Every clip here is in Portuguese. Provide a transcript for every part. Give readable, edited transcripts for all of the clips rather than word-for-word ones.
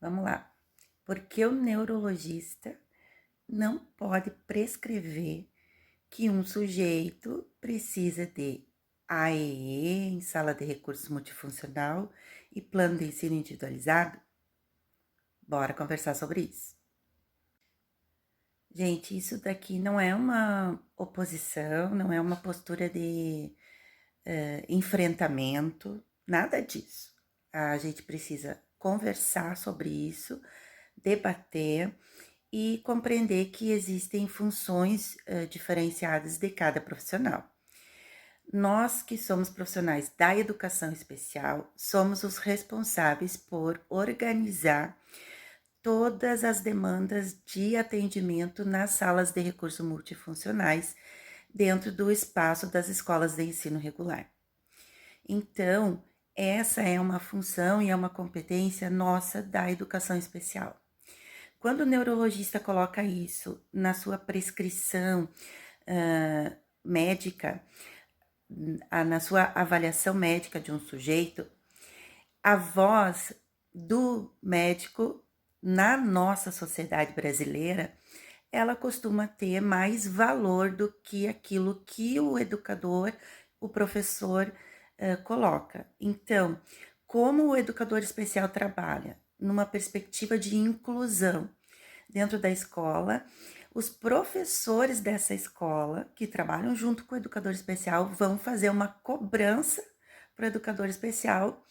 Vamos lá. Porque o neurologista não pode prescrever que um sujeito precisa de AEE em sala de recursos multifuncional e plano de ensino individualizado? Bora conversar sobre isso. Gente, isso daqui não é uma oposição, não é uma postura de enfrentamento, nada disso. A gente precisa conversar sobre isso, debater e compreender que existem funções diferenciadas de cada profissional. Nós que somos profissionais da educação especial, somos os responsáveis por organizar todas as demandas de atendimento nas salas de recursos multifuncionais dentro do espaço das escolas de ensino regular. Então, essa é uma função e é uma competência nossa da educação especial. Quando o neurologista coloca isso na sua prescrição médica, na sua avaliação médica de um sujeito, a voz do médico na nossa sociedade brasileira, ela costuma ter mais valor do que aquilo que o educador, o professor coloca. Então, como o educador especial trabalha numa perspectiva de inclusão dentro da escola, os professores dessa escola, que trabalham junto com o educador especial, vão fazer uma cobrança para o educador especial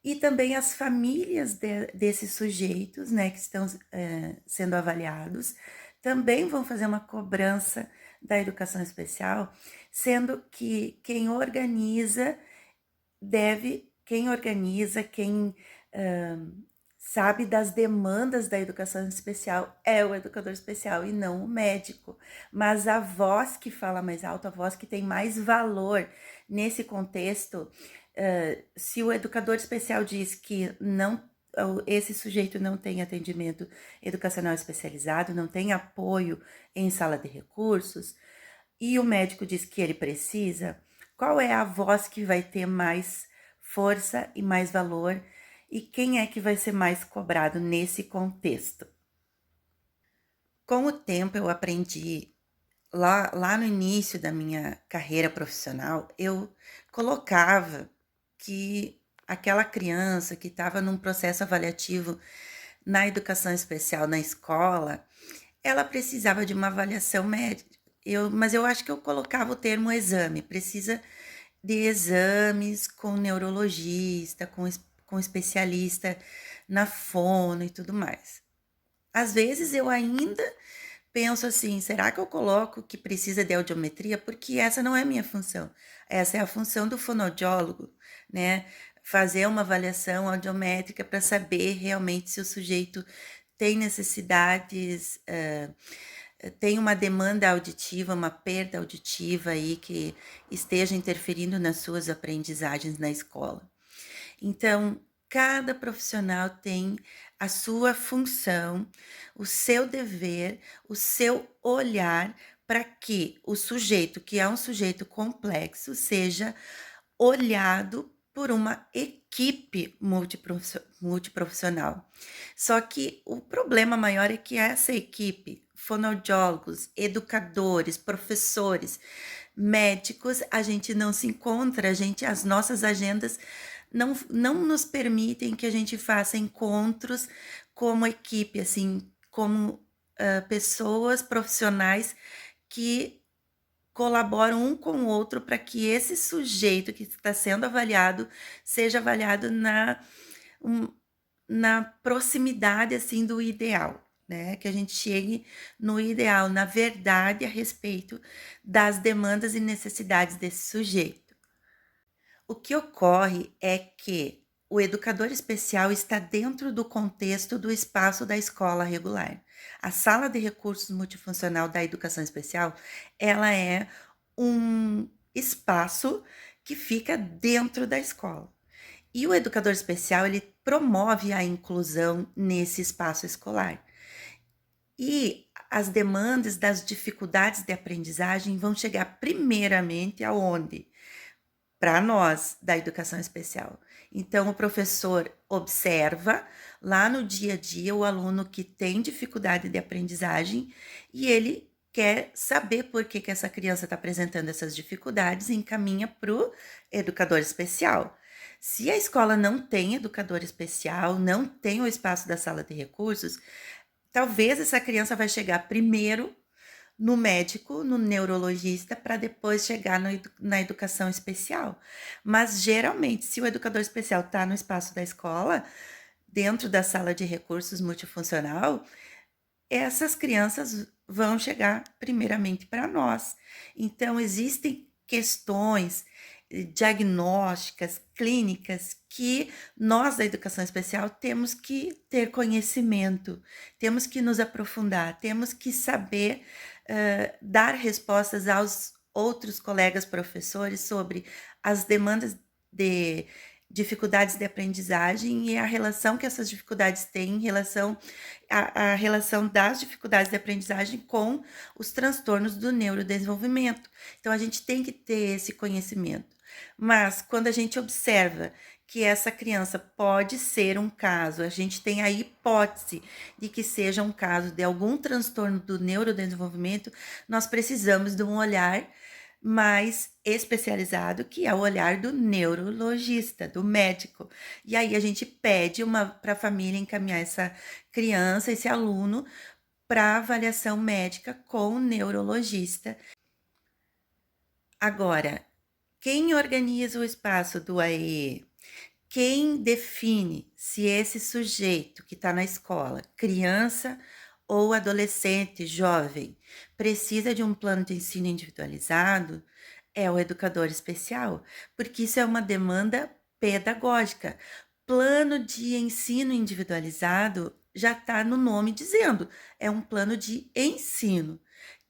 e também as famílias desses sujeitos, né, que estão sendo avaliados, também vão fazer uma cobrança da educação especial, sendo que quem organiza, quem sabe das demandas da educação especial é o educador especial e não o médico. Mas a voz que fala mais alto, a voz que tem mais valor nesse contexto, se o educador especial diz que não, esse sujeito não tem atendimento educacional especializado, não tem apoio em sala de recursos, e o médico diz que ele precisa, qual é a voz que vai ter mais força e mais valor e quem é que vai ser mais cobrado nesse contexto? Com o tempo eu aprendi, lá no início da minha carreira profissional, eu colocava que aquela criança que estava num processo avaliativo na educação especial na escola, ela precisava de uma avaliação médica. Mas eu acho que eu colocava o termo exame, precisa de exames com neurologista, com especialista na fono e tudo mais. Às vezes eu ainda penso assim, será que eu coloco que precisa de audiometria? Porque essa não é a minha função. Essa é a função do fonoaudiólogo, né? Fazer uma avaliação audiométrica para saber realmente se o sujeito tem necessidades, tem uma demanda auditiva, uma perda auditiva aí que esteja interferindo nas suas aprendizagens na escola. Então, cada profissional tem a sua função, o seu dever, o seu olhar para que o sujeito, que é um sujeito complexo, seja olhado por uma equipe multiprofissional. Só que o problema maior é que essa equipe, fonoaudiólogos, educadores, professores, médicos, a gente não se encontra, as nossas agendas não nos permitem que a gente faça encontros como equipe, assim, como pessoas profissionais que colaboram um com o outro para que esse sujeito que está sendo avaliado seja avaliado um, na proximidade assim do ideal, né? Que a gente chegue no ideal, na verdade a respeito das demandas e necessidades desse sujeito. O que ocorre é que o educador especial está dentro do contexto do espaço da escola regular. A sala de recursos multifuncional da educação especial, ela é um espaço que fica dentro da escola. E o educador especial, ele promove a inclusão nesse espaço escolar. E as demandas das dificuldades de aprendizagem vão chegar primeiramente aonde? para nós da educação especial. Então, o professor observa lá no dia a dia o aluno que tem dificuldade de aprendizagem e ele quer saber por que, que essa criança está apresentando essas dificuldades e encaminha para o educador especial. Se a escola não tem educador especial, não tem o espaço da sala de recursos, talvez essa criança vai chegar primeiro no médico, no neurologista, para depois chegar na educação especial. Mas geralmente, se o educador especial está no espaço da escola, dentro da sala de recursos multifuncional, essas crianças vão chegar primeiramente para nós. Então, existem questões diagnósticas, clínicas, que nós da educação especial temos que ter conhecimento, temos que nos aprofundar, temos que saber dar respostas aos outros colegas professores sobre as demandas de dificuldades de aprendizagem e a relação que essas dificuldades têm em relação a relação das dificuldades de aprendizagem com os transtornos do neurodesenvolvimento. Então, a gente tem que ter esse conhecimento. Mas, quando a gente observa que essa criança pode ser um caso, a gente tem a hipótese de que seja um caso de algum transtorno do neurodesenvolvimento, nós precisamos de um olhar mais especializado, que é o olhar do neurologista, do médico. E aí a gente pede para a família encaminhar essa criança, esse aluno, para avaliação médica com o neurologista. Agora, quem organiza o espaço do AE? Quem define se esse sujeito que está na escola, criança ou adolescente, jovem, precisa de um plano de ensino individualizado, é o educador especial, porque isso é uma demanda pedagógica. Plano de ensino individualizado já está no nome dizendo, é um plano de ensino.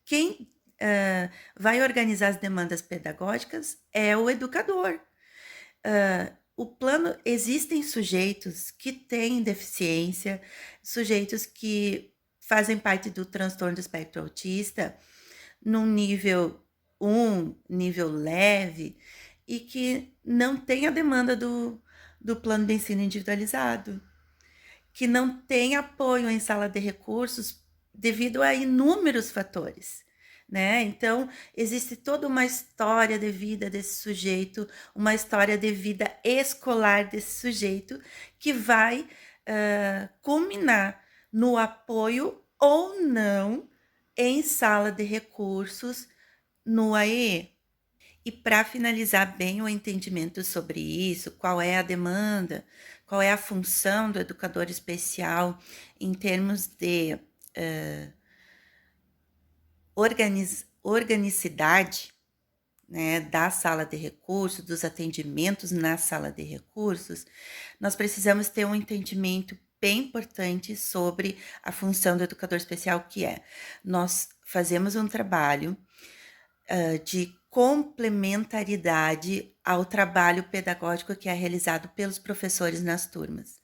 Quem vai organizar as demandas pedagógicas é o educador. O plano, existem sujeitos que têm deficiência, sujeitos que fazem parte do transtorno do espectro autista, num nível 1, nível leve, e que não tem a demanda do plano de ensino individualizado, que não tem apoio em sala de recursos devido a inúmeros fatores. Né? Então, existe toda uma história de vida desse sujeito, uma história de vida escolar desse sujeito, que vai culminar no apoio ou não em sala de recursos no AE. E para finalizar bem o entendimento sobre isso, qual é a demanda, qual é a função do educador especial em termos de organicidade, né, da sala de recursos, dos atendimentos na sala de recursos, nós precisamos ter um entendimento bem importante sobre a função do educador especial, que é, nós fazemos um trabalho de complementaridade ao trabalho pedagógico que é realizado pelos professores nas turmas.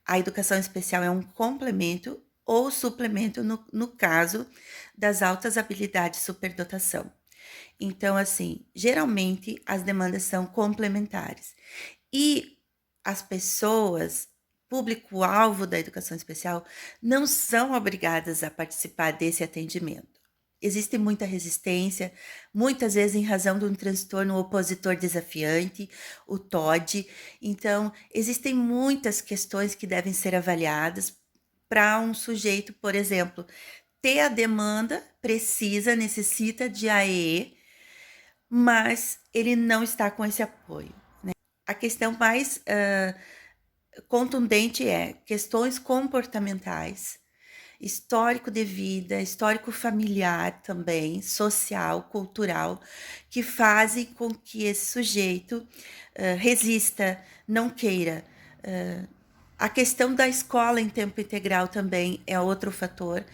A educação especial é um complemento ou suplemento no caso das altas habilidades de superdotação. Então, assim, geralmente as demandas são complementares. E as pessoas, público-alvo da educação especial, não são obrigadas a participar desse atendimento. Existe muita resistência, muitas vezes em razão de um transtorno opositor desafiante, o TOD. Então, existem muitas questões que devem ser avaliadas para um sujeito, por exemplo, ter a demanda, necessita de AE, mas ele não está com esse apoio. Né? A questão mais contundente é questões comportamentais, histórico de vida, histórico familiar também, social, cultural, que fazem com que esse sujeito resista, não queira. A questão da escola em tempo integral também é outro fator,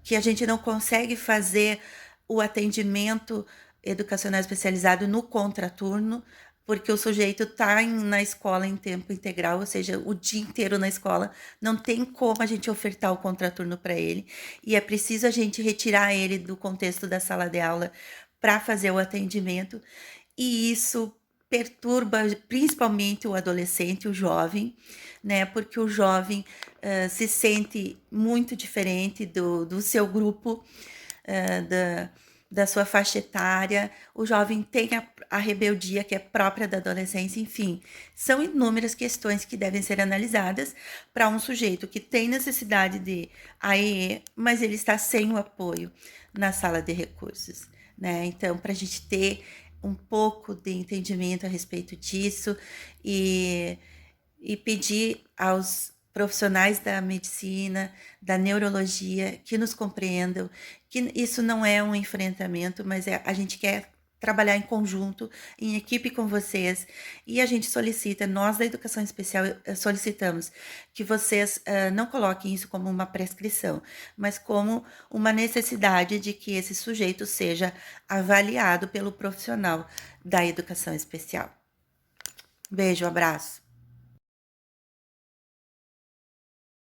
que a gente não consegue fazer o atendimento educacional especializado no contraturno, porque o sujeito está na escola em tempo integral, ou seja, o dia inteiro na escola, não tem como a gente ofertar o contraturno para ele, e é preciso a gente retirar ele do contexto da sala de aula para fazer o atendimento, e isso perturba principalmente o adolescente, o jovem, né? Porque o jovem se sente muito diferente do seu grupo, da sua faixa etária, o jovem tem a rebeldia que é própria da adolescência, enfim, são inúmeras questões que devem ser analisadas para um sujeito que tem necessidade de AEE, mas ele está sem o apoio na sala de recursos, né? Então, para a gente ter um pouco de entendimento a respeito disso e, e pedir aos profissionais da medicina, da neurologia, que nos compreendam, que isso não é um enfrentamento, mas a gente quer trabalhar em conjunto, em equipe com vocês, e a gente solicita, nós da Educação Especial solicitamos que vocês não coloquem isso como uma prescrição, mas como uma necessidade de que esse sujeito seja avaliado pelo profissional da Educação Especial. Beijo, abraço.